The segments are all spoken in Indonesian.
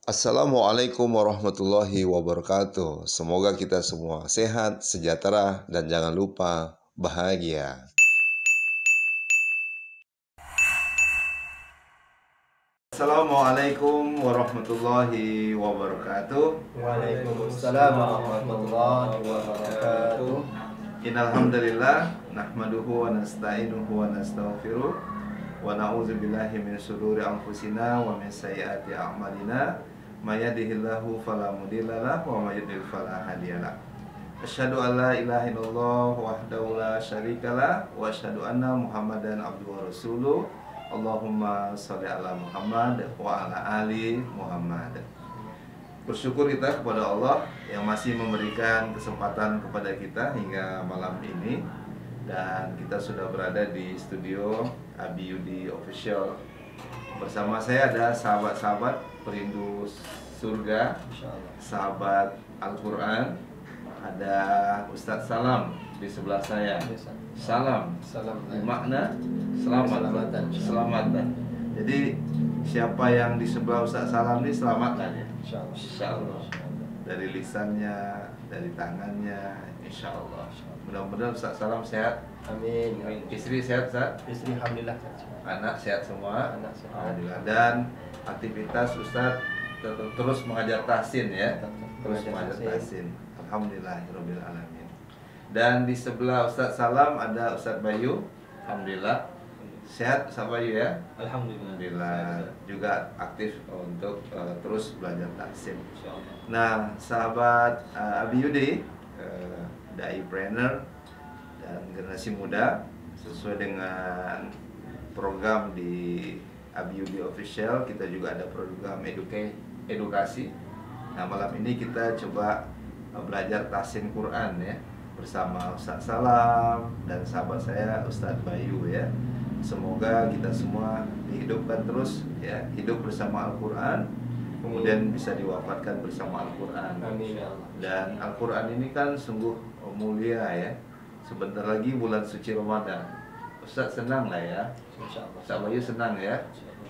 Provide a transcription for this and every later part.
Assalamualaikum warahmatullahi wabarakatuh. Semoga kita semua sehat, sejahtera, dan jangan lupa bahagia. Assalamualaikum warahmatullahi wabarakatuh. Waalaikumsalam warahmatullahi wabarakatuh. Innalhamdulillah nahmaduhu wa nasta'inuhu wa nastaghfiruh wa na'udzu billahi min syururi anfusina wa min sayyiati a'malina may yahdihillahu fala mudhillalah wa may yudhlil fala hadiyalah. Asyhadu an la ilaha illallah wahdahu la syarikalah wa asyhadu anna Muhammadan abduhu wa rasuluh. Allahumma shalli ala Muhammad wa ala ali Muhammad. Bersyukur kita kepada Allah yang masih memberikan kesempatan kepada kita hingga malam ini. Dan kita sudah berada di studio Abi Yudi Official. Bersama saya ada sahabat-sahabat perindu surga, sahabat Al-Quran. Ada Ustadz Salam di sebelah saya. Salam bermakna selamat, selamatan. Jadi siapa yang di sebelah Ustadz Salam ini selamatkan ya? Insya Allah. Dari lisannya, dari tangannya, insya Allah. Mudah-mudahan Ustadz Salam sehat. Amin. Istri sehat, Ustadz? Istri alhamdulillah. Anak sehat semua. Anak sehat. Alhamdulillah. Dan aktivitas Ustadz terus mengajar tahsin ya. Terus mengajar tahsin. Alhamdulillahirabbil alamin. Dan di sebelah Ustadz Salam ada Ustadz Bayu. Alhamdulillah. Sehat Ustadz Bayu ya? Alhamdulillah. Juga aktif untuk terus belajar tahsin. Nah, sahabat Abi Yudi, dai trainer dan generasi muda, sesuai dengan program di Abi Yudi Official, kita juga ada program edukasi. Nah, malam ini kita coba belajar tahsin Quran ya, bersama Ustadz Salam dan sahabat saya Ustadz Bayu ya. Semoga kita semua dihidupkan terus ya, hidup bersama Al-Quran, kemudian bisa diwafatkan bersama Al-Quran. Dan Al-Quran ini kan sungguh mulia ya. Sebentar lagi bulan suci Ramadan. Ustadz senang lah ya, Ustadz Bayu senang ya.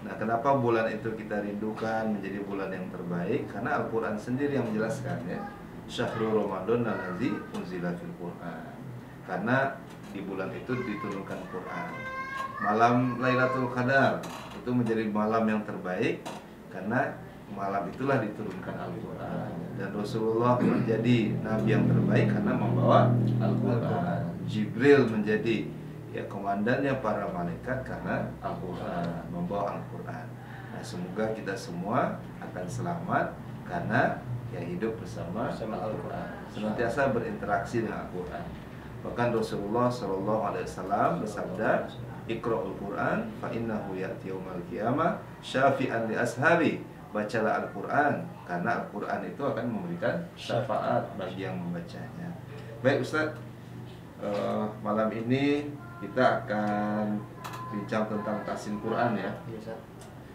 Nah, kenapa bulan itu kita rindukan menjadi bulan yang terbaik? Karena Al-Quran sendiri yang menjelaskan ya, Syahrul Ramadan allazi unzila fil Quran. Karena di bulan itu diturunkan Quran. Malam Lailatul Qadar itu menjadi malam yang terbaik karena malam itulah diturunkan Al-Quran. Dan Rasulullah menjadi nabi yang terbaik karena membawa Al-Quran. Jibril menjadi ya komandannya para malaikat karena Al-Quran, membawa Al-Quran. Nah, semoga kita semua akan selamat karena ya hidup bersama Al-Quran, senantiasa berinteraksi dengan Al-Quran. Bahkan Rasulullah SAW bersabda, Iqra'ul Quran fa innahu ya'ti yaumal qiyamah syafi'an li ashabi. Bacalah Al-Quran karena Al-Quran itu akan memberikan syafaat bagi yang membacanya. Baik Ustaz, malam ini kita akan bincang tentang tahsin Quran ya.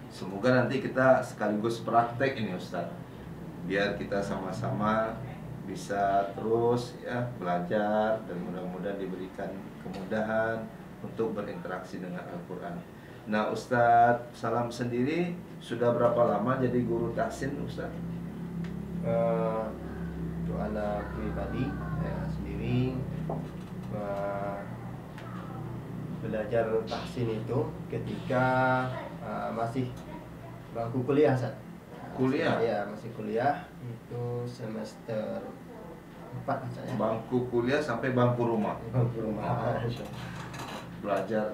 Semoga nanti kita sekaligus praktek ini Ustaz, biar kita sama-sama bisa terus ya belajar dan mudah-mudahan diberikan kemudahan untuk berinteraksi dengan Al-Quran. Nah, Ustadz Salam sendiri sudah berapa lama jadi guru tahsin Ustadz? Untuk anak pribadi saya sendiri belajar tahsin itu ketika masih bangku kuliah Ustaz. Kuliah? Ya, masih kuliah itu semester 4 saya. Bangku kuliah sampai bangku rumah. Bangku rumah. Belajar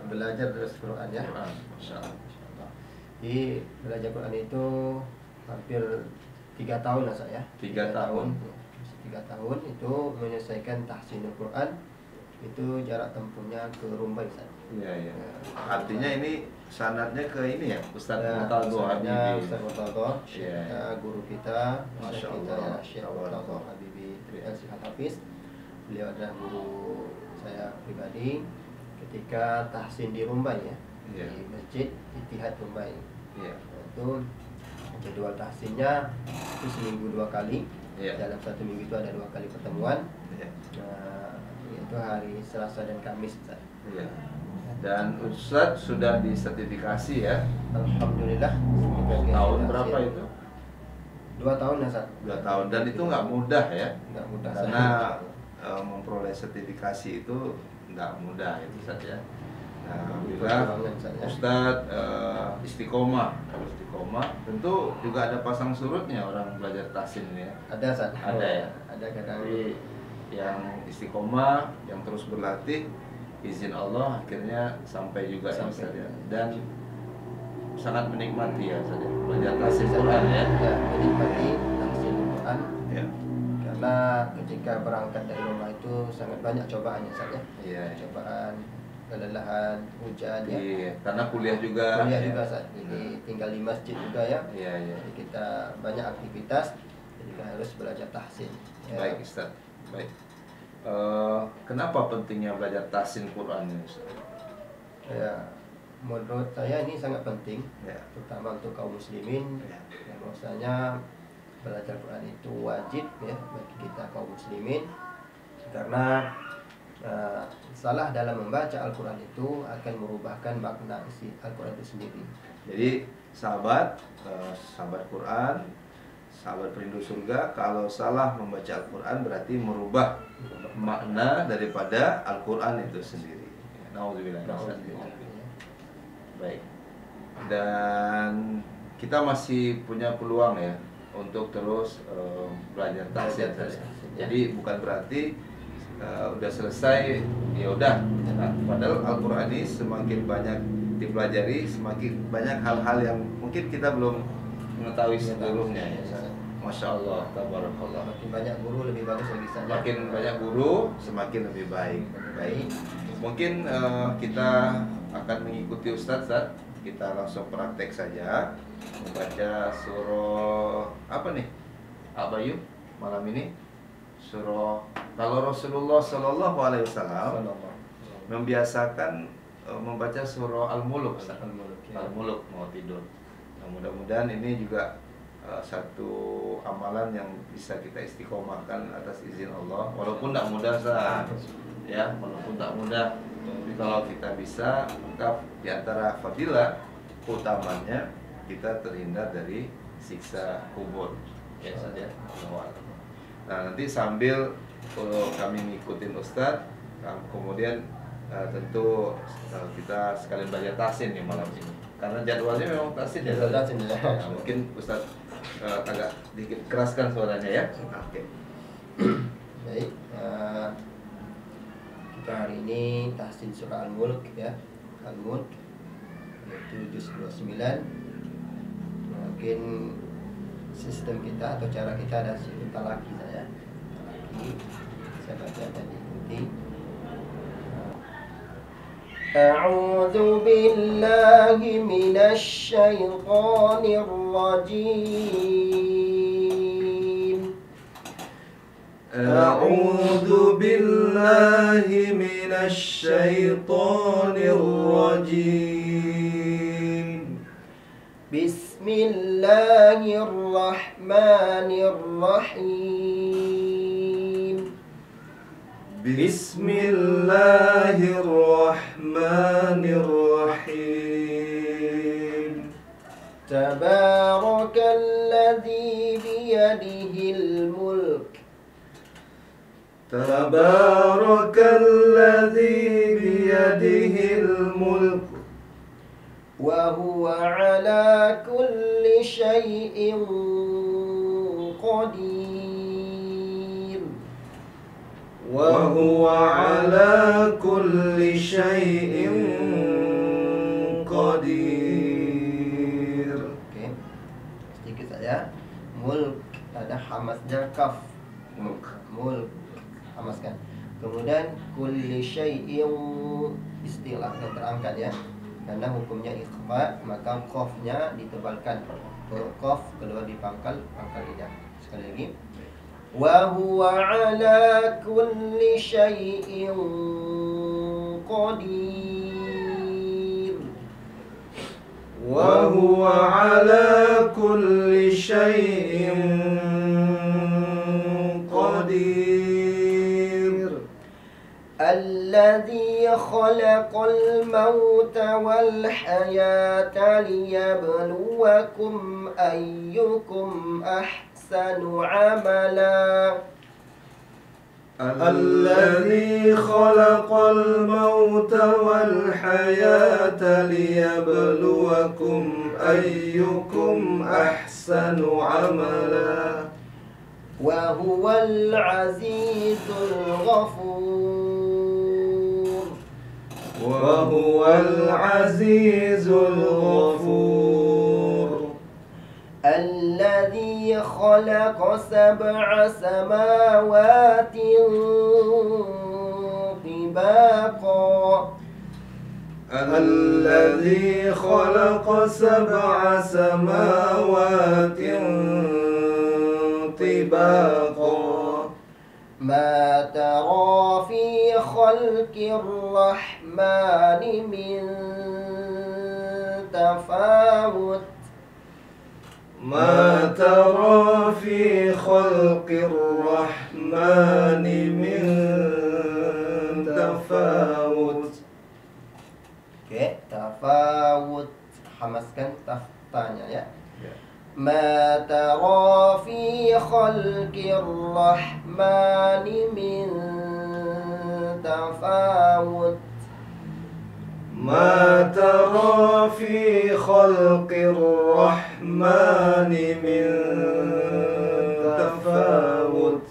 terus Quran ya. Quran, Masya Allah. Jadi belajar Quran itu hampir 3 tahun lah saya. 3 tahun. 3 tahun itu menyelesaikan tahsinul Quran. Itu jarak tempuhnya ke Rumbai Ustaz. Iya. Artinya ini sanadnya ke ini ya, Ustadz Murtadho Habibi. Habibi. Ustadz Murtadho, Iya. guru kita, Masya kita Allah. ya, Syekh Murtadho Habibi Hafiz. Beliau adalah guru saya pribadi ketika tahsin di Rumbai ya. Iya. Di Masjid Ittihad Rumbai. Iya. Itu jadwal tahsinnya itu seminggu 2 kali. Iya. Dalam 1 minggu itu ada 2 kali pertemuan. Iya. Itu hari Selasa dan Kamis. Iya. Dan Ustadz sudah disertifikasi ya. Alhamdulillah. Tahun berapa itu? 2 tahun ya, Ustaz. 2 tahun, dan itu nggak mudah ya, Nggak mudah, karena memperoleh sertifikasi itu nggak mudah itu Ustaz ya. Nah, alhamdulillah Ustadz istiqomah. Kalau istiqomah tentu juga ada pasang surutnya orang belajar tahsin ini ya. Ada, Ustaz. Ada ya. Ada kadang. Jadi yang istiqomah, yang terus berlatih, izin Allah akhirnya sampai juga ya Ustadz ya. Dan sangat menikmati ya Ustadz ya, belajar tahsin Quran ya. Ya, menikmati tahsin Quran. Ya. Karena ketika berangkat dari rumah itu sangat banyak cobaannya, Ustaz ya. Iya. Cobaan, kelelahan, hujan ya. Iya, karena kuliah juga. Kuliah ya. juga, Ustaz. Jadi tinggal di masjid juga ya. Iya, iya. Jadi kita banyak aktivitas, jadi kita harus belajar tahsin. Ya. Baik Ustaz. Baik. Kenapa pentingnya belajar tahsin Quran ini Ustaz? Ya, menurut saya ini sangat penting, Ya. terutama untuk kaum muslimin. Ya. Yang bahwasanya belajar Quran itu wajib ya bagi kita kaum muslimin, karena salah dalam membaca Al-Quran itu akan merubahkan makna isi Al-Quran itu sendiri. Jadi sahabat Quran, sahabat perindu surga, kalau salah membaca Al-Quran berarti merubah makna daripada Al-Quran itu sendiri. Nauzubillah. Baik. Dan kita masih punya peluang ya untuk terus belajar tahsin. Jadi bukan berarti udah selesai ya udah. Nah, padahal Al-Quran ini semakin banyak dipelajari, semakin banyak hal-hal yang mungkin kita belum mengetahui sebelumnya ya. Masya Allah, tabarakallah. Makin banyak guru lebih bagus lagi, Ustaz. Makin banyak guru semakin lebih baik. Baik. Mungkin kita akan mengikuti Ustadz, kita langsung praktek saja membaca surah apa nih, Abayu malam ini surah. Kalau Rasulullah Shallallahu Alaihi Wasallam membiasakan membaca surah Al-Muluk, Al-Muluk mau tidur. Nah, mudah-mudahan ini juga satu amalan yang bisa kita istiqomahkan atas izin Allah, walaupun tak mudah ya, walaupun tak mudah. Tapi kalau kita bisa, maka di antara fadilah utamanya kita terhindar dari siksa kubur. Ya saja. Nah, nanti sambil kami ngikutin Ustadz, kemudian tentu kita sekalian belajar tahsin nih malam ini. Karena jadwalnya memang tahsin ya. Nah, mungkin Ustadz agak dikit keraskan suaranya ya. Oke. Baik. Kita hari ini tahsin surah Al-Mulk ya. Al-Mulk yaitu juz 29. Mungkin sistem kita atau cara kita ada kita lagi saya. Saya baca dan ikuti. A'udzu billahi minasy syaithanir rajim. A'udzu billahi minasy syaithanir rajim. Bismillahirrahmanirrahim. Bismillahirrahmanirrahim. Tabarakalladzi biyadihil mulk. Tabarakalladzi biyadihil mulk. Wa huwa ala kulli syai'in qadir. Wa huwa ala kulli syai'in qadir. Oke. Sedikit saja. Mulk ada hamasnya kaf. Mulk hamaskan. Kemudian kulli syai'in istilah yang terangkat ya. Karena hukumnya ikhfa, maka qafnya ditebalkan. Qaf keluar di pangkal lidah. Sekali lagi. Wa huwa ala kulli syai'in qadir. Wa huwa ala kulli syai'in qadir. Alladzi khalaqal mauta wal hayata liyabluwakum ayyukum ahsanu أحسن عملا الذي خلق الموت والحياة ليبلوكم أيكم أحسن عملا وهو العزيز الغفور وهو العزيز الغفور الذي خلق 7 سماوات طباقا الذي خلق 7 سماوات طباقا ما ترى في خلق الرحمن من تفاوت ما ترى في خلق الرحمن من تفاوت. Oke, tafawut, hamaskan taftanya ya. Ma tara fi khalqir rahmani min tafawut. ما ترى في خلق الرحمن من تفاوت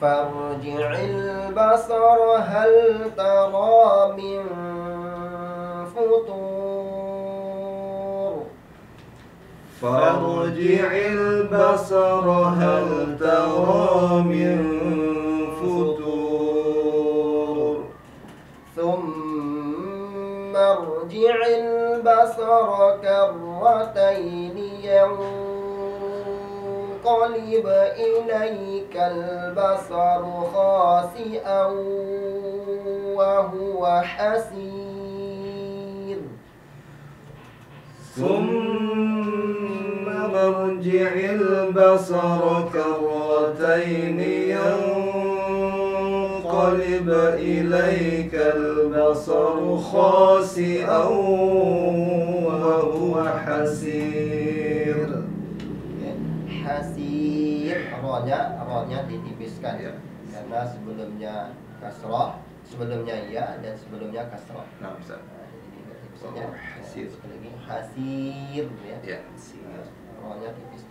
فارجع البصر هل ترى من فطور فارجع البصر هل ترى من فطور ثم ارجع البصر كرتين ينقلب إليك البصر خاسئا وهو حسير ثم ارجع البصر كرتين ينقلب إليك البصر خاسئا وهو حسير. Hasir, rohnya ditipiskan ya. Karena sebelumnya kasrah, sebelumnya ya, dan sebelumnya kasrah. Nah, Ustaz. Jadi tipis saja. Hasir. Sekali lagi hasir ya. Ya. Rohnya tipis.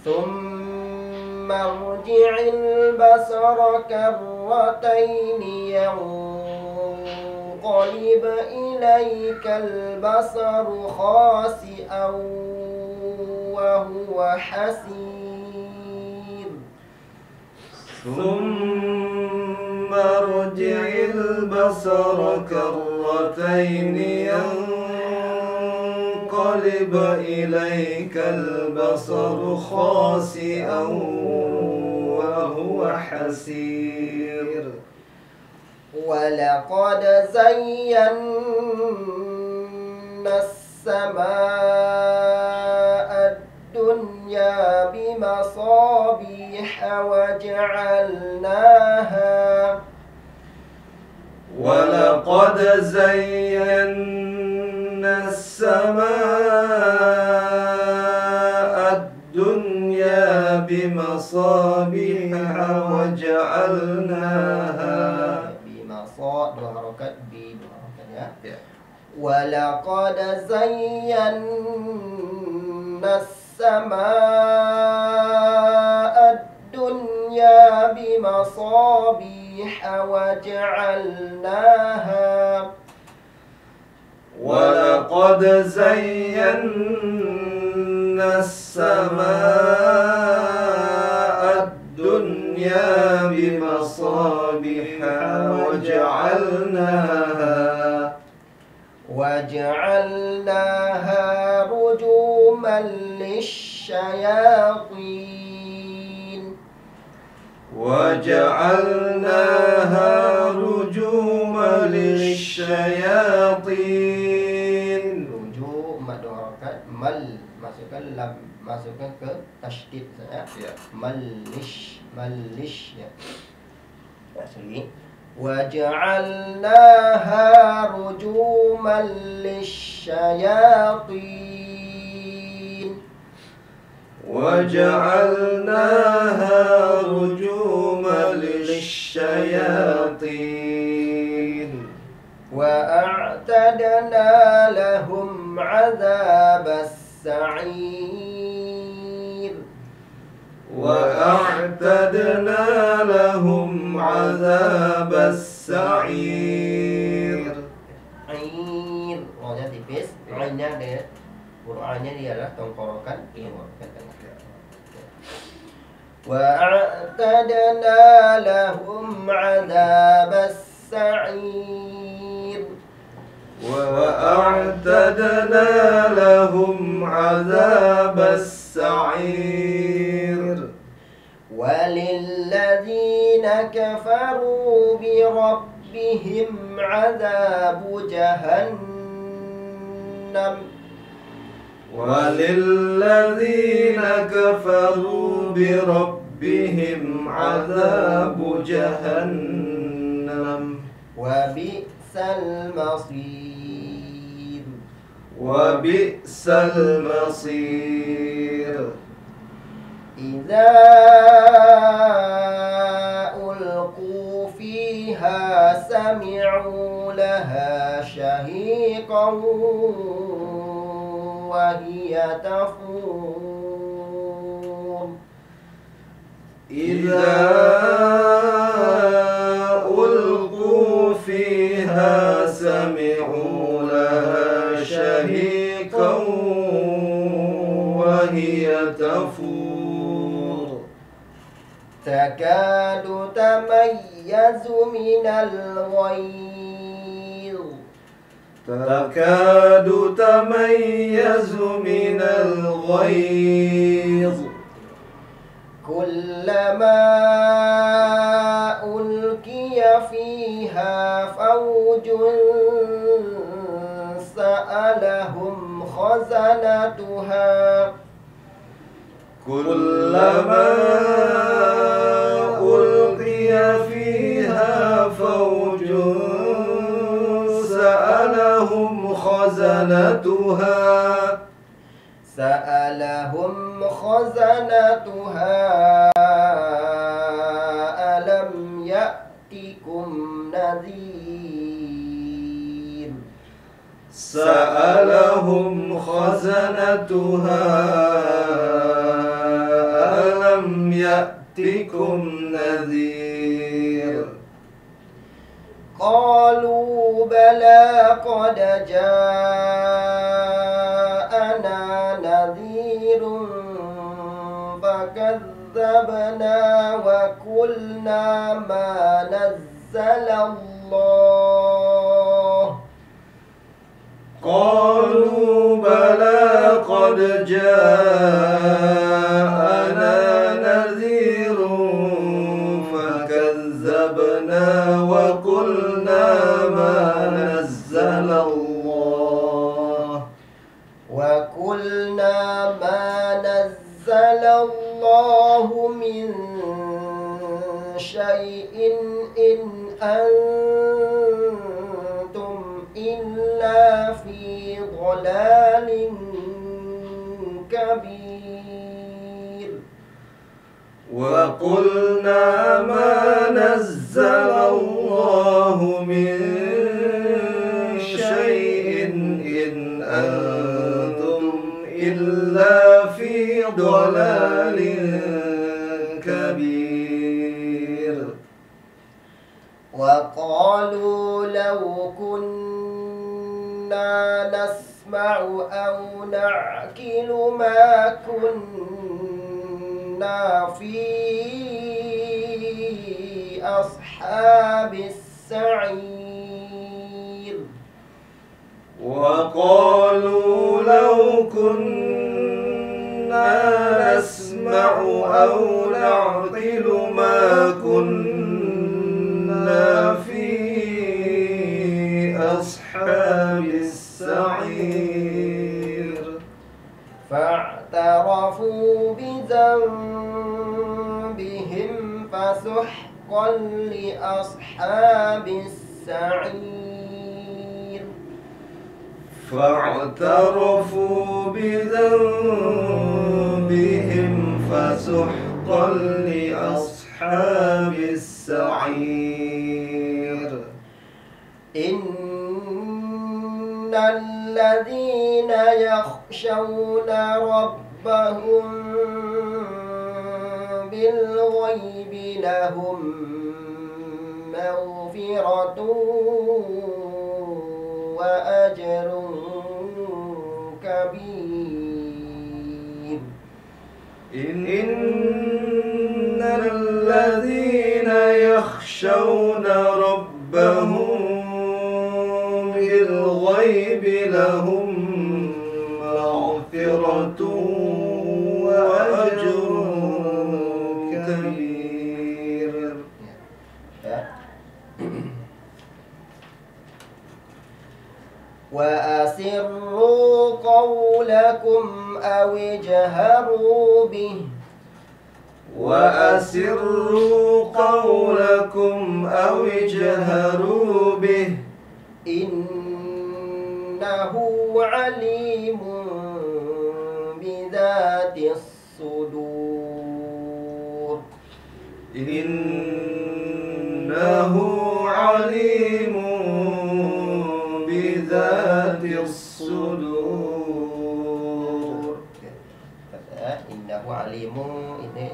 ثم ارجع البصر كرتين ينقلب إليك البصر خاسئا وهو حسير ثم ارجع البصر كرتين ينقلب إليك البصر خاسئا وهو حسير ولقد زينا السماء الدنيا بمصابيح وجعلناها ولقد زينا السماء الدنيا بمصابيح وجعلناها بمصابيح dua harokat ya. ولقد زينا السماء الدنيا بمصابيح وجعلناها ولقد زينا السماء الدنيا بمصابيح وجعلناها رجوما للشياطين وجعلناها رجوما للشياطين. Rujum mad dua harakat, mal masukkan lam, masukkan ke tasydid ya. Malish ya. Sorry. وجعلناها رجوما للشياطين وجعلناها رجوما للشياطين وأعتدنا لهم عذاب السعير وأعتدنا لهم عذاب السعير. Air, O-nya tipis, A-nya dia, huruf A-nya dia adalah tongkorokan. وأعتدنا لهم عذاب السعير وأعتدنا لهم عذاب السعير وللذين كفروا بربهم عذاب جهنم وللذين كفروا بربهم عذاب جهنم وبئس المصير وبئس المصير. إذا ألقوا فيها سمعوا لها شهيقا وهي تفور إذا ألقوا فيها سمعوا لها شهيقا وهي تفور تكاد تميز من الغيظ تكاد تميز من الغيظ كلما ألقي فيها فوج سألهم خزنتها كلما ألقي فيها فوج سألهم خزنتها ألم يأتكم نذير سألهم خزنتها ألم يأتكم نذير قالوا بلى قد جاءنا نذير فكذبنا وقلنا ما نزل الله قالوا بلى قد جاءنا نذير فكذبنا وقلنا ما نزل الله من شيء إن أنتم إلا في ضلال كبير وقلنا ما نزل الله من شيء إن أنتم إلا في ضلال كبير وقالوا لو كنا نسمع أو نعقل ما كنا في أصحاب السعير وقالوا لو كنا نسمع أو نعقل ما كنا في أصحاب السعير فاعترفوا بذنبهم فسحقا لأصحاب السعير فاعترفوا بذنبهم فسحقا لأصحاب السعير. إن الذين يخشون ربهم بالغيب لهم مغفرة وأجر كبير. إن الذين يخشون ربهم بالغيب لهم مغفرة وأجر كبير. وأسروا قولكم أو اجهروا به. وأسروا قولكم أو اجهروا به. إنه عليم بذات الصدور. إنه عليم بذات الصدور. إنه عليم ini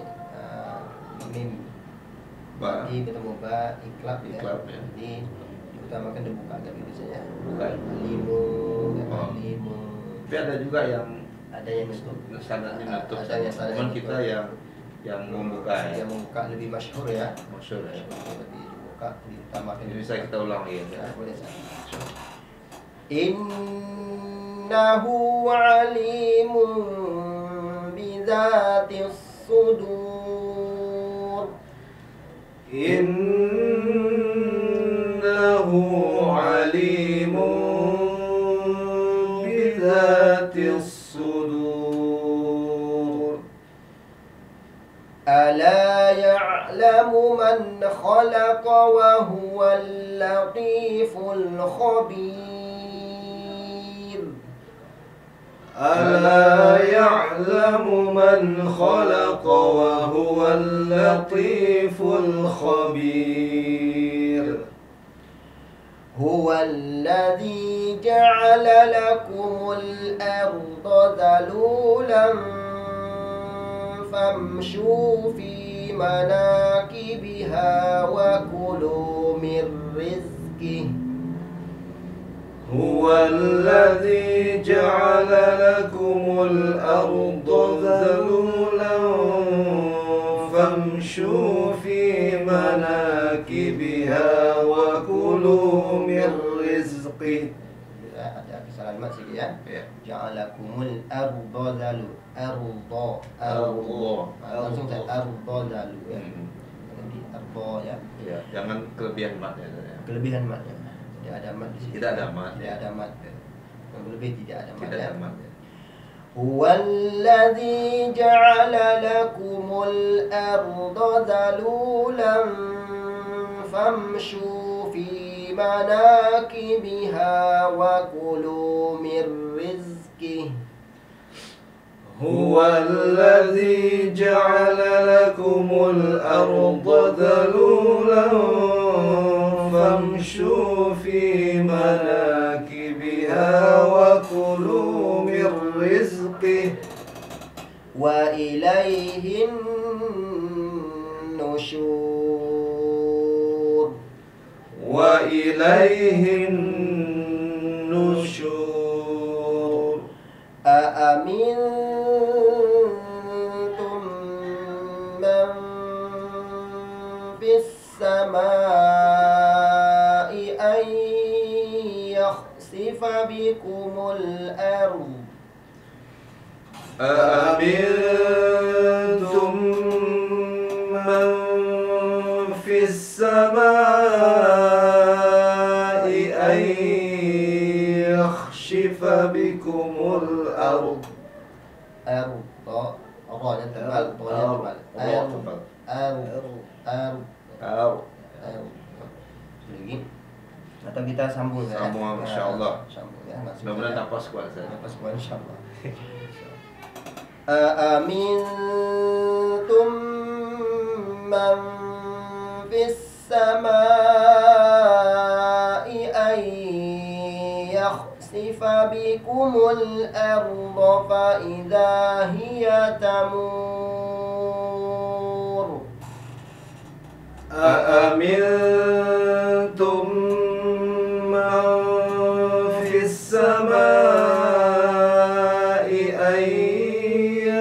mim Ba. ketemu ba iklab ya. Iklab, ya. Jadi diutamakan dibuka agak gitu saja. Bukan. Alimu, Oh. alimu. Tapi ada juga yang Ada yang nutup. standarnya nutup. Ada yang standarnya Cuman nutup. kita yang membuka ya. Yang membuka lebih masyhur ya. Masyhur ya. Lebih dibuka, diutamakan. Ini bisa kita ulang ya. Ya, boleh saja. Innahu alimun bizatis sudur. Innahu alimun bizatis sudur. Ala ya'lamu man khalaqa wa huwal latiful khabir. ألا يعلم من خلق وهو اللطيف الخبير. هو الذي جعل لكم الأرض ذلولا فامشوا في مناكبها وكلوا من رزقه. هو الذي جعل لكم الأرض ذلولا فامشوا في مناكبها وكلوا من رزقه. Ada kesalahan mat sikit ya. Ya. Ja'alakumul arda zalu. Arda. Langsung saya arda zalu ya. Nanti arda ya. Ya, jangan kelebihan mat ya. Kelebihan matnya. Tidak ada mat di sini. Tidak ada mat. Tidak ada mat. Yang berlebih tidak ada mat. Tidak Ya. ada mat. Ya. Huwallazi ja'ala lakumul arda zalulan famshu fi manakibiha wa kulu min rizqih. هو الذي جعل لكم الأرض ذلولا فامشوا في مناكبها وكلوا من رزقه وإليه النشور. وإليه النشور. أأمنتم من في السماء أن يخسف بكم الأرض. أأمنتم من في السماء أن يخسف بكم الأرض. Ra-nya tebal, to-nya tebal. Lagi. Atau kita sambung ya. Sambung, insyaallah. Sambung ya. Mudah-mudahan nafas kuat saya. Nafas kuat insyaallah. Amin من في السماء أن يخسف بكم الأرض فإذا هي تمور أأمنتم من في السماء أن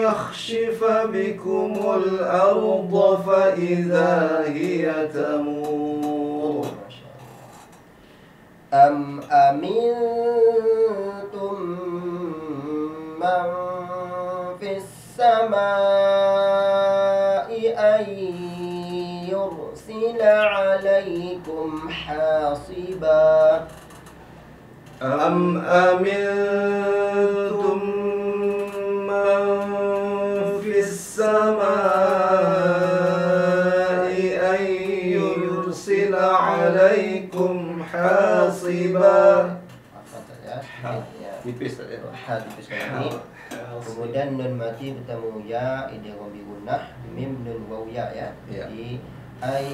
يخسف بكم الأرض فإذا هي تمور أم أمنتم من في السماء أن يرسل عليكم حاصبا أم أمنتم من في السماء أن يرسل عليكم حاصبا. Tipis tadi. Tipis ini. Kemudian nun mati bertemu ya idgham bi gunnah, mim nun waw ya ya. Jadi ai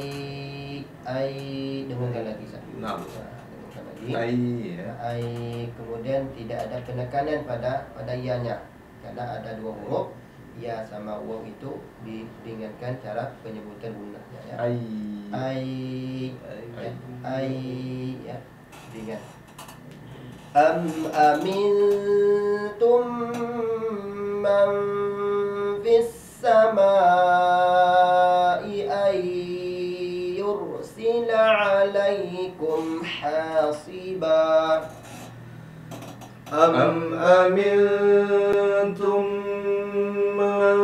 dengarkan lagi satu. Dengarkan lagi. Ai kemudian tidak ada penekanan pada ya-nya. Karena ada dua huruf ya sama waw itu diringankan cara penyebutan gunnahnya ya. Ai ya ringan. Am amintum man fis samai ay yursila alaikum hasiba. Am amintum man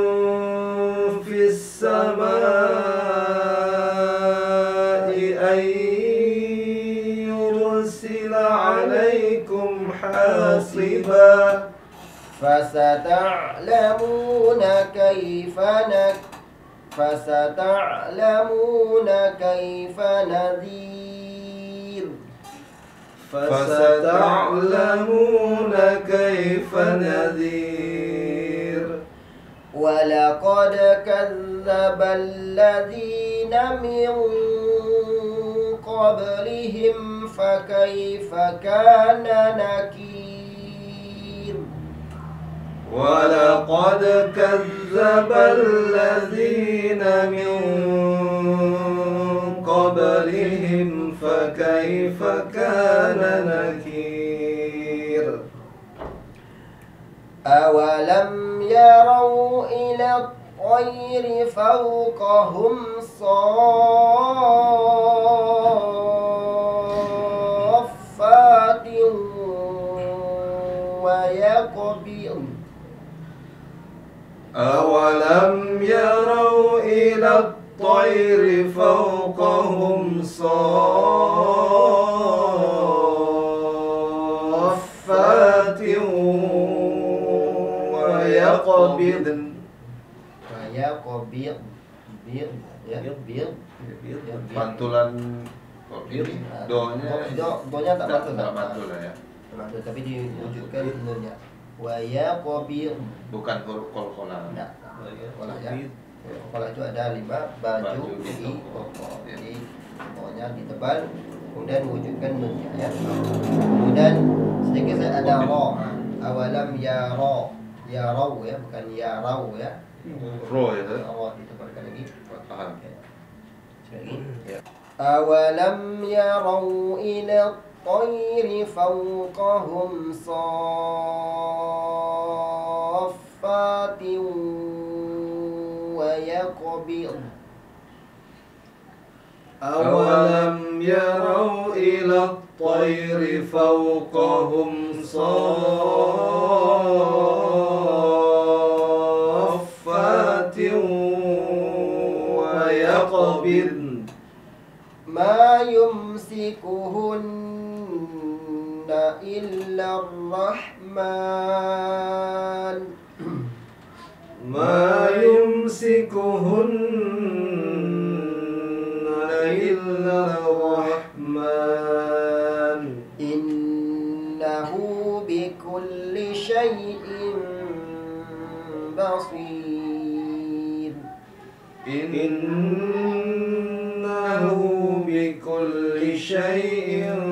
fis samai ay yursila alaikum hasiba. Fasata'lamuna kaifa nadhir. Fasata'lamuna kaifa nadhir. Walaqad kadzdzaba alladhina min qablihim fakaifa kana nakir. ولقد كذب الذين من قبلهم فكيف كان نكير. أولم يروا إلى الطير فوقهم صافات ويقبضن. أولم يروا إلى الطير فوقهم صافات ويقبضن. Pantulan ini donya tak mantul ya. Tapi diwujudkan nunnya. Wa yaqbid Bukan huruf qalqalah. Nah, qalqalah ya. Qalqalah itu ada 5 baju di pokok. Jadi pokoknya ditebal kemudian wujudkan nunnya ya. Kemudian sedikit saya ada ra. Awalam ya ra. Ya raw ya, bukan ya raw ya. Ro ya. Ra ditebalkan lagi. Paham. Sekali. Ya. Awalam yarau ila الطير فوقهم صافات ويقبضن. أولم يروا إلى الطير فوقهم صافات ويقبضن ما يمسكهن إلا الرحمن ما يمسكهن إلا الرحمن إنه بكل شيء بصير innahu bikulli syai'in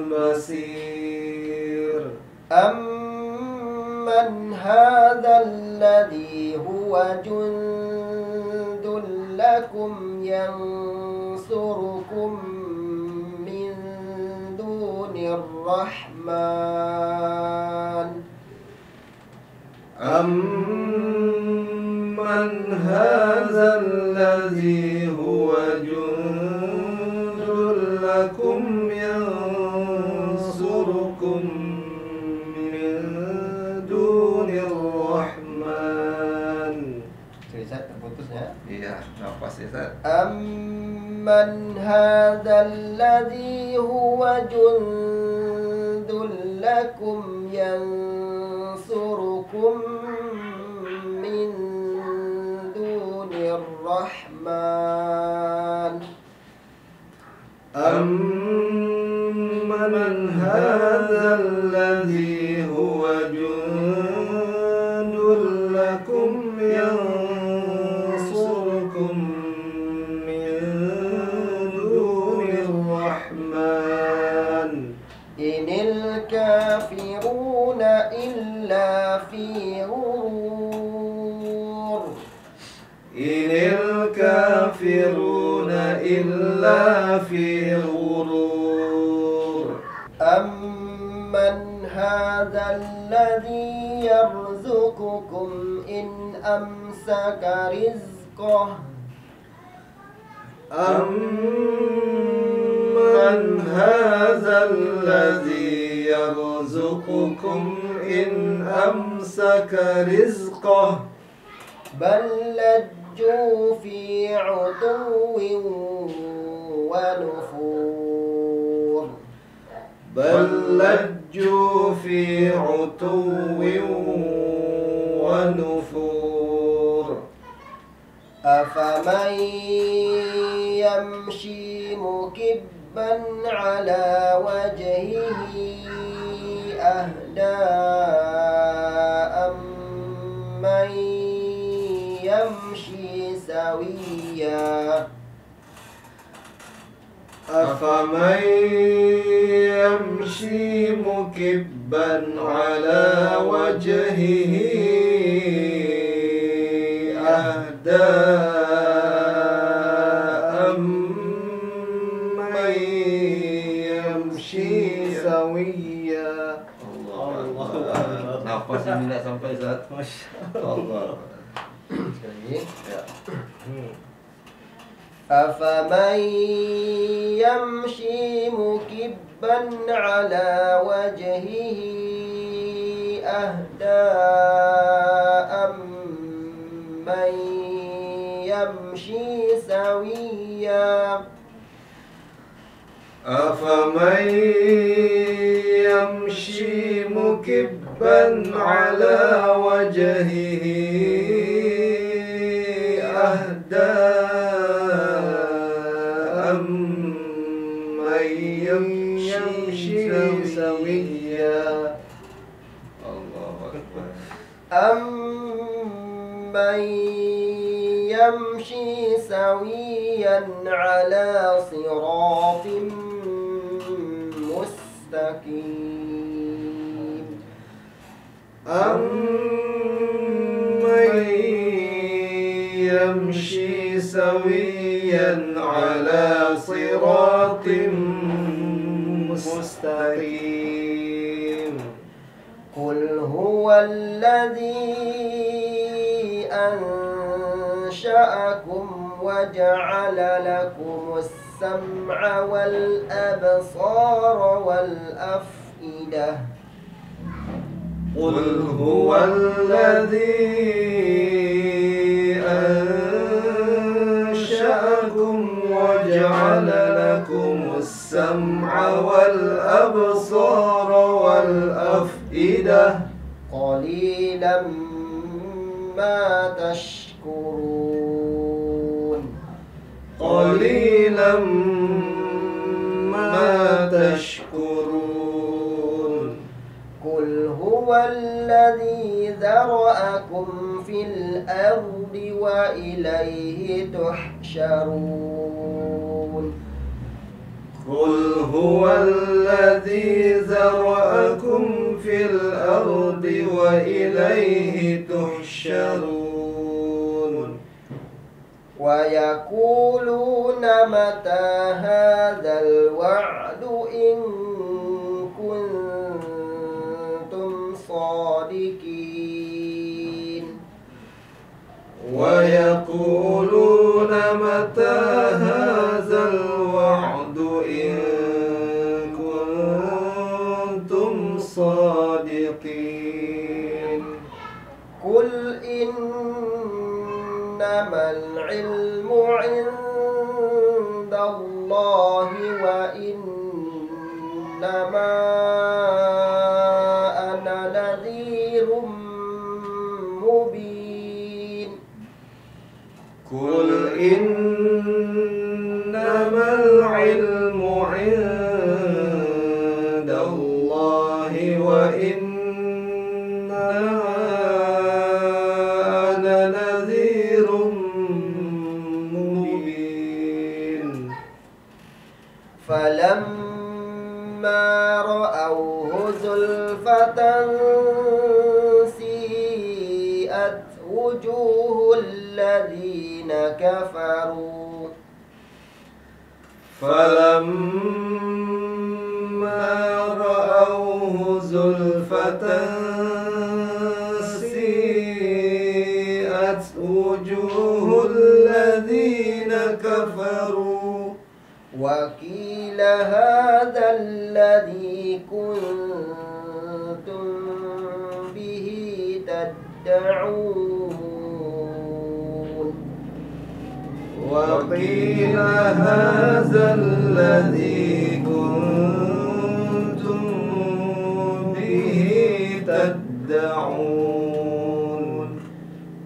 basir. Amman hadzal ladzi huwa jundul lakum yansurukum min dunir rahman. Amman hadzal ladzi huwa jundul lakum yansurukum min dunir rahman. Ustaz, terputus ya. Iya, nafas ya, Ustaz. Amman hadzal ladzi huwa jundul lakum yansurukum min dunir rahman. Amman hadzal ladzi huwa jundul lakum yansurukum min dunir rahman. Inil kafiruna illa fi ghurur. Inil kafiruna illa fi ghurur. Amman hadzal ladzi yarzuqukum in amsaka rizqah. Amman hadzal ladzi yarzuqukum in amsaka rizqah. Bal lajju fi 'utuwwin wa nufur. Bal lajju fi 'utuwwin wa nufur. Afaman yamshi mukibban ala wajhihi ahda amman yamshi sawiya. Afaman yamshi mukibban ala wajhihi ahda amman yamshi sawiya. Allah. Nafas ini tidak sampai, Ustaz. Allah. Sekali. Ya. Afaman yamshi mukibban ala wajhihi ahda amman yamshi sawiya. Afaman yamshi mukibban ala wajhihi ahda amman yamshi sawiya. Allahu Akbar. Amman yamshi sawiyan ala siratin mustaqim. Amman yamshi sawiyan ala siratin mustaqim. Qul huwallazi ansha'akum wa ja'ala lakumus sam'a wal absara wal af'idah. Qul huwallazi ansha'akum wa ja'ala lakumus sam'a wal absara wal af'idah. Qalilan ma tashkurun. Qalilan ma tashkurun. Qul huwallazi zara'akum fil ardi وإليه تحشرون قل هو الذي ذرأكم في الأرض وإليه تحشرون ويقولون متى هذا الوعد إن كنتم صادقين ويقولون متى هذا الوعد إن كنتم صادقين قل إنما العلم عند الله وإنما أنا نذير مبين قل إنما العلم عند الله وإنما أنا نذير مبين فلما رأوه زلفة سيئت وجوه الذين كفروا فلما رأوه زلفة سيئت وجوه الذين كفروا وقيل هذا الذي كنتم به تدعون وقيل هذا الذي كنتم به تدعون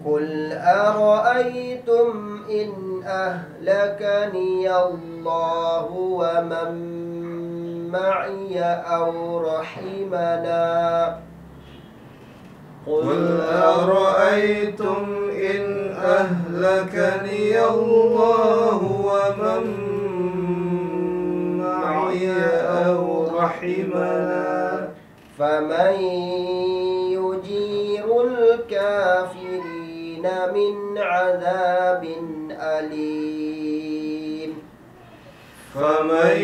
قل أرأيتم إن أهلكني الله ومن معي أو رحمنا قل أرأيتم إن أهلكني الله ومن معي أو رحمنا فمن يجير الكافرين من عذاب أليم فمن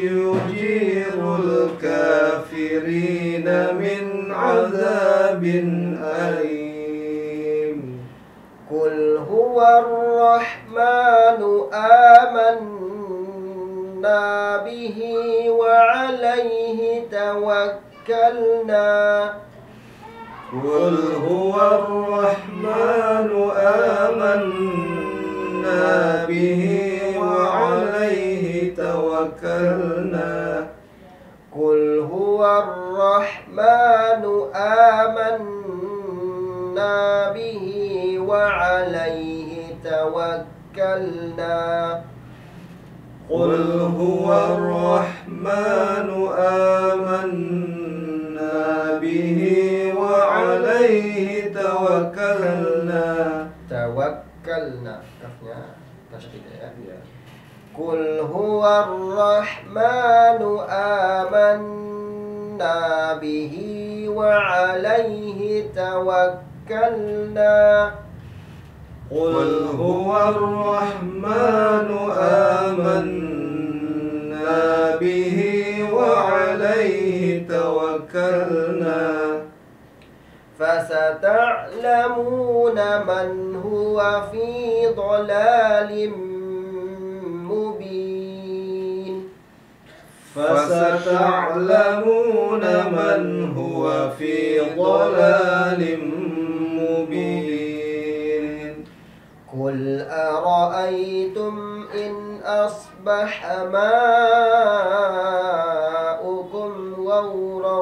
يجير الكافرين من عذاب أليم قل هو الرحمن آمنا به وعليه توكلنا قل هو الرحمن آمنا به وعليه توكلنا قل هو الرحمن آمنا به وعليه توكلنا قل هو الرحمن آمنا به وعليه توكلنا kafnya tasdid ya. Qul huwa ar-rahmanu amanna bihi wa alayhi tawakkalna. Qul huwa ar-rahmanu amanna bihi wa alayhi tawakkalna. فستعلمون من هو في ضلال مبين فستعلمون من هو في ضلال مبين قل أرأيتم إن أصبح ماؤكم غورا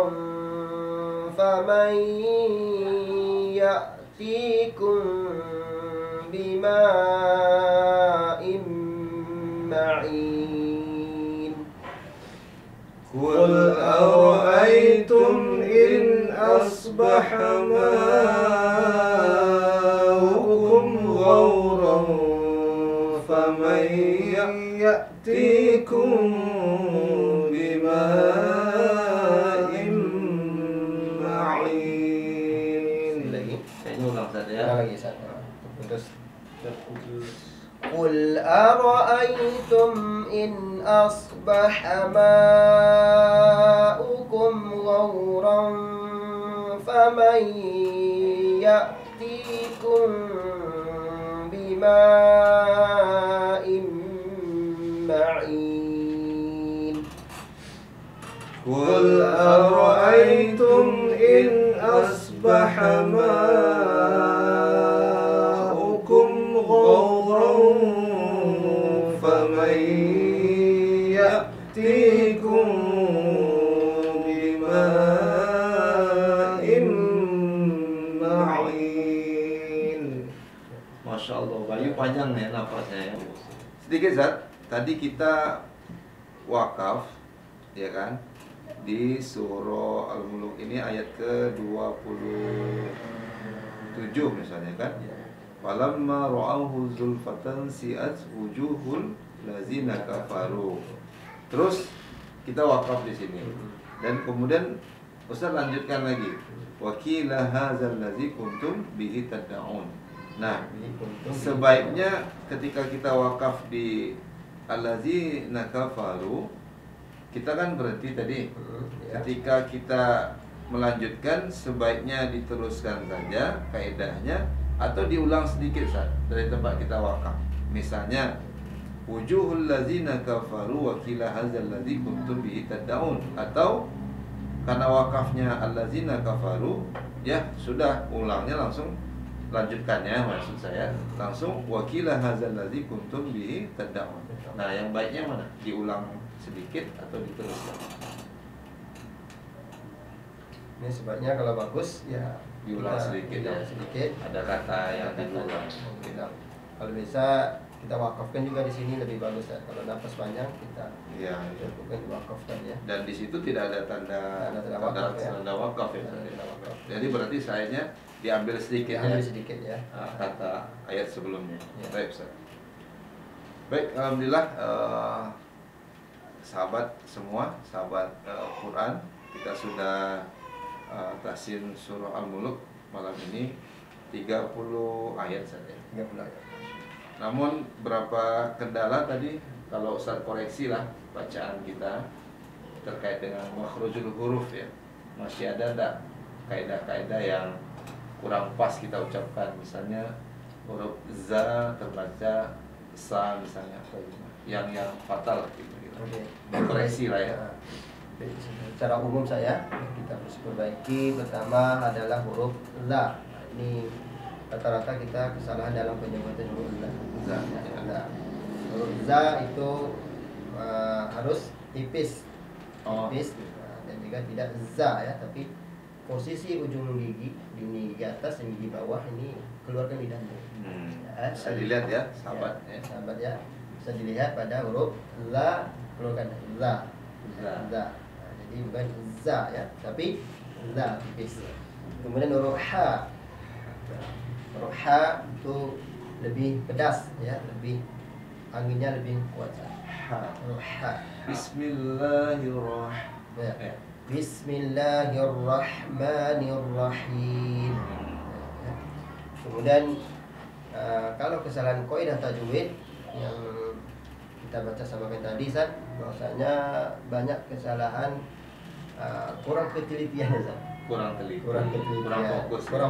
فمن يأتيكم بماء معين. قل أرأيتم إن أصبح ماؤكم غورا فمن يأتيكم بماء معين. Lagi. Kayaknya ulang Ustaz ya. Lagi satu. Terus. قل أرأيتم إن أصبح ماؤكم غورا فمن يأتيكم بماء معين. قل أرأيتم إن أصبح ماؤكم غورا فمن يأتيكم بماء معين. Masya Allah, Bayu panjang ya nafasnya ya. Sedikit Zat, tadi kita wakaf, ya kan, di surah Al-Muluk ini ayat ke-27 misalnya kan. Falamma ra'awhu zulfatan si'at wujuhul lazina kafaru. Terus kita wakaf di sini. Dan kemudian Ustaz lanjutkan lagi. Wa qila hadzal ladzi kuntum bihi tad'un. Nah, sebaiknya ketika kita wakaf di allazina kafaru, kita kan berhenti tadi. Ketika kita melanjutkan, sebaiknya diteruskan saja kaidahnya atau diulang sedikit Ustaz dari tempat kita wakaf. Misalnya wujuhul ladzina kafaru wa qila hadzal ladzi kuntum bihi tad'un, atau karena wakafnya allazina kafaru, ya sudah ulangnya langsung, lanjutkannya maksud saya langsung wa qila hadzal ladzi kuntum bihi tad'un. Nah, yang baiknya mana? Diulang sedikit atau diteruskan? Ini sebaiknya kalau bagus ya Diulang sedikit ya. Sedikit. Ada kata yang diulang. Kalau bisa kita wakafkan juga di sini lebih bagus ya. Kalau nafas panjang kita bukan diwakafkan ya. Dan di situ tidak ada tanda wakaf ya. Jadi berarti sayanya diambil sedikit ya. Sedikit ya. Kata ayat sebelumnya. Ya. Baik Ustaz. Baik, alhamdulillah sahabat semua, sahabat Quran, kita sudah tahsin surah Al-Muluk malam ini 30 ayat saja. 30 ayat. Namun berapa kendala tadi, kalau Ustaz koreksi lah bacaan kita terkait dengan makhrujul huruf ya. Masih ada enggak kaidah-kaidah yang kurang pas kita ucapkan, misalnya huruf za terbaca sa misalnya, yang fatal gitu. Koreksi lah ya. Secara umum kita harus perbaiki. Pertama adalah huruf la. Ini rata-rata kita kesalahan dalam penyebutan huruf la. Huruf za itu harus tipis, dan juga tidak za ya, tapi posisi ujung gigi, gigi atas dan gigi bawah ini keluarkan lidahnya. Bisa dilihat ya, sahabat ya. Sahabat ya, bisa dilihat pada huruf la, keluarkan za. Jadi bukan za ya, tapi za tipis. Kemudian huruf ha. Huruf ha itu lebih pedas ya, lebih anginnya lebih kuat. Huruf ha. Bismillahirrahmanirrahim. Bismillahirrahmanirrahim. Kemudian kalau kesalahan kaidah tajwid yang kita baca samakan tadi bahwasanya banyak kesalahan kurang ketelitian kurang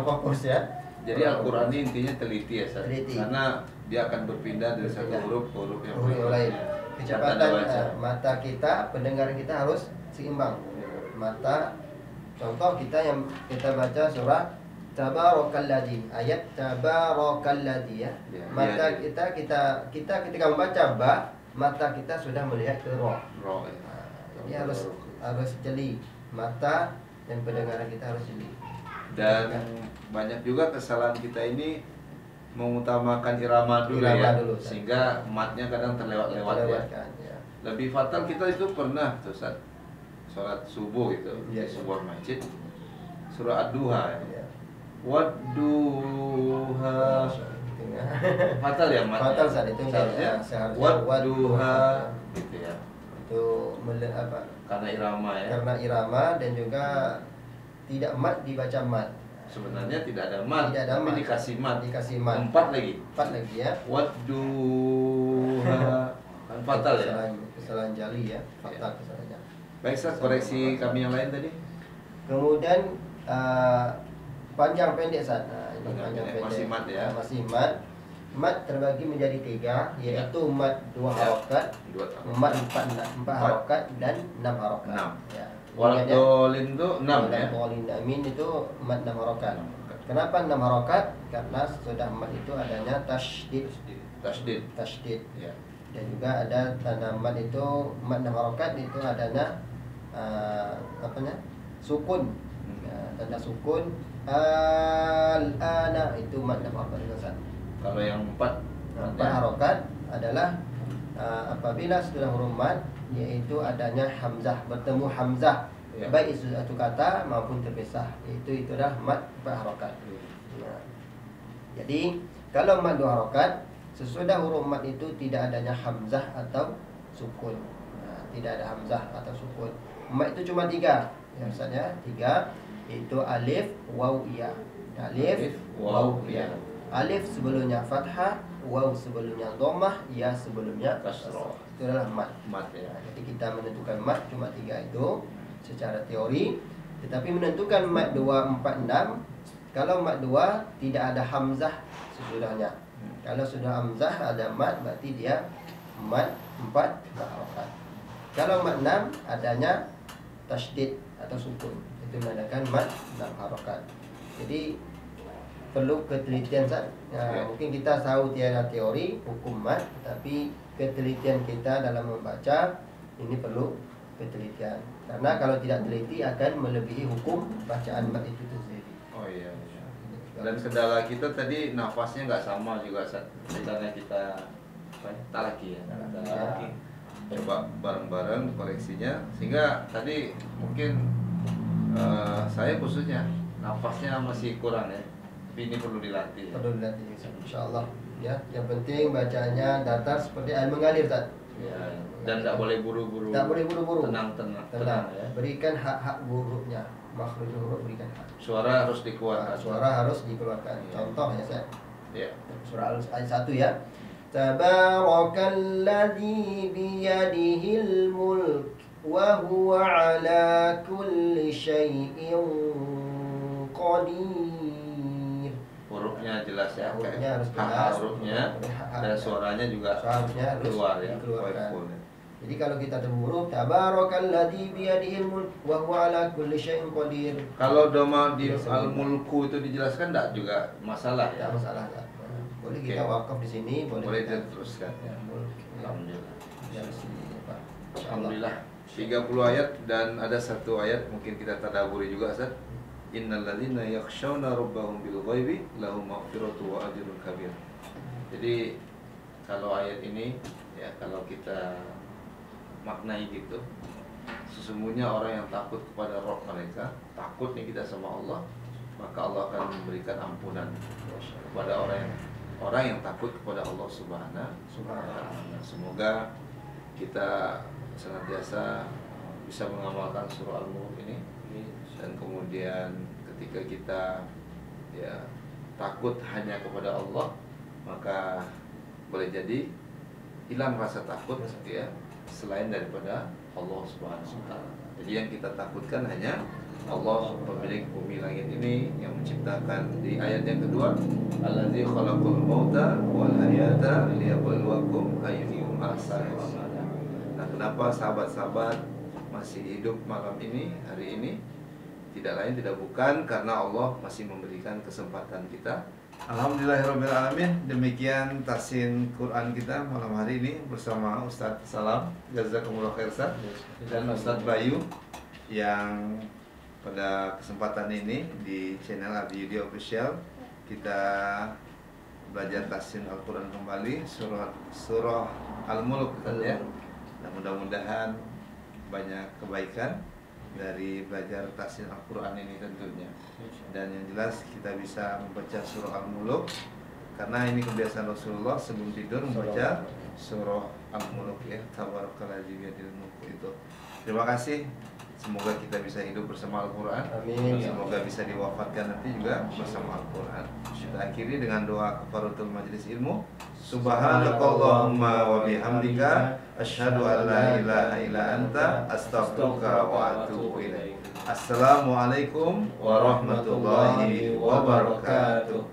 fokus ya. Jadi Al-Quran ini intinya teliti ya karena dia akan berpindah dari satu huruf ke huruf yang lain. Kecepatan mata kita, pendengaran kita harus seimbang. Mata, contoh yang kita baca surah Tabarakalladzi, ayat Tabarakalladzi ya. Mata kita ketika membaca ba, mata kita sudah melihat ke ro. Jadi harus jeli mata dan pendengaran kita harus jeli. Dan banyak juga kesalahan kita ini mengutamakan irama dulu sehingga matnya kadang terlewat-lewat ya. Lebih fatal kita itu pernah tuh saat sholat subuh itu di sebuah masjid, surah Ad-Duha ya. Wadduha Fatal ya mat. Fatal saat itu seharusnya wadduha gitu ya. Itu apa? Karena irama ya. Karena irama dan juga tidak mat dibaca mat. Sebenarnya tidak ada mat, tapi dikasih mat. Dikasih mat. 4 lagi. 4 lagi ya. Wadduha. Kan fatal ya. Kesalahan jali ya. Fatal kesalahannya. Baik, Ustaz, koreksi kami yang lain tadi. Kemudian panjang pendek Ustaz. Nah, ini panjang pendek. Masih mat ya. Masih mat. Mat terbagi menjadi 3, yaitu mat 2 harokat, mat 4 harokat dan 6 harokat. 6. Ya. Waladolin itu 6 ya. Waladolin amin itu mat 6 harokat. Kenapa 6 harokat? Karena sudah mat itu adanya tasydid. Tasydid. Ya. Dan juga ada tanda mat itu mat 6 harokat itu adanya sukun. Ya, tanda sukun al-ana itu mat 6 harokat juga. Kalau yang 4 harokat adalah apabila sudah huruf mat, yaitu adanya hamzah, bertemu hamzah ya. Baik itu satu kata maupun terpisah, itu adalah mat 4 harokat. Nah, jadi kalau mat 2 harokat, sesudah huruf mat itu tidak adanya hamzah atau sukun. Nah, tidak ada hamzah atau sukun. Mat itu cuma 3 ya, misalnya 3 itu alif, waw, ya. Alif, waw, ya. Alif sebelumnya fathah, waw sebelumnya dhammah, ya sebelumnya kasrah. Itu adalah mat. Ya. Jadi kita menentukan mat cuma 3 itu secara teori. Tetapi menentukan mat 2, 4, 6, kalau mat 2 tidak ada hamzah sesudahnya. Kalau sudah hamzah ada mat, berarti dia mat 4 harokat. Kalau mat 6 adanya tasydid atau sukun, itu menandakan mat 6 harokat. Jadi perlu ketelitian mungkin kita tahu tiada teori hukum mat, tapi ketelitian kita dalam membaca ini perlu ketelitian. Karena kalau tidak teliti akan melebihi hukum bacaan mat itu sendiri. Oh iya. Dan kendala kita tadi nafasnya nggak sama juga saat misalnya kita talaki ya. Talaki. Coba bareng-bareng koreksinya sehingga tadi mungkin saya khususnya nafasnya masih kurang ya. Tapi ini perlu dilatih. Perlu dilatih, insyaallah. Ya, yang penting bacanya datar seperti air mengalir, Ustaz. Ya, dan tidak boleh buru-buru. Tidak boleh buru-buru. Tenang ya. Berikan hak-hak hurufnya. Makhraj huruf berikan hak. Suara harus dikeluarkan. Suara harus dikeluarkan. Ya. Contoh ya, Ustaz. Ya. Surah ayat 1 ya. Tabarakalladzi biyadihil mulk wa huwa ala kulli syai'in qadir. Hurufnya jelas ya, hurufnya harus jelas, hurufnya dan suaranya juga harus keluar ya. Jadi kalau kita terburu tabarakalladzi biyadihil mulk wa huwa ala kulli syai'in qadir. Kalau doma di al-mulku itu dijelaskan enggak juga masalah ya? Tidak masalah. Boleh kita wakaf di sini, boleh diteruskan. Ya, alhamdulillah. Ya, alhamdulillah. 30 ayat dan ada satu ayat mungkin kita tadaburi juga, Ustaz. Innal ladzina yakhshawna rabbahum bil ghaibi lahum maghfiratu wa ajrun kabir. Jadi kalau ayat ini ya kalau kita maknai gitu, sesungguhnya orang yang takut kepada Rabb mereka, takut nih kita sama Allah, maka Allah akan memberikan ampunan kepada orang yang takut kepada Allah Subhanahu wa ta'ala. Semoga kita senantiasa bisa mengamalkan surah Al-Mulk ini, dan kemudian ketika kita ya takut hanya kepada Allah, maka boleh jadi hilang rasa takut ya selain daripada Allah Subhanahu wa ta'ala. Jadi yang kita takutkan hanya Allah, pemilik bumi langit ini, yang menciptakan. Di ayat yang kedua, allazi khalaqal mauta wal hayata liyabluwakum ayyukum ahsanu amala. Nah, kenapa sahabat-sahabat masih hidup malam ini, hari ini? Tidak lain tidak bukan karena Allah masih memberikan kesempatan kita. Alhamdulillahirrahmanirrahim. Demikian tahsin Quran kita malam hari ini bersama Ustadz Salam, jazakumullah khair Ustadz, dan Ustadz Bayu yang pada kesempatan ini di channel Abi Yudi Official kita belajar tahsin Al-Quran kembali, surah Al-Mulk ya. Dan mudah-mudahan banyak kebaikan dari belajar tahsin Al-Quran ini tentunya. Dan yang jelas kita bisa membaca surah Al-Mulk Karena ini kebiasaan Rasulullah sebelum tidur membaca surah Al-Mulk ya, tabarakalladzi biyadil mulk itu. Terima kasih. Semoga kita bisa hidup bersama Al-Quran. Amin. Semoga bisa diwafatkan nanti juga bersama Al-Quran. Kita akhiri dengan doa kafaratul majlis ilmu. Subhanakallahumma wa bihamdika asyhadu an la ilaha illa anta astaghfiruka wa atubu ilaik. Assalamualaikum warahmatullahi wabarakatuh.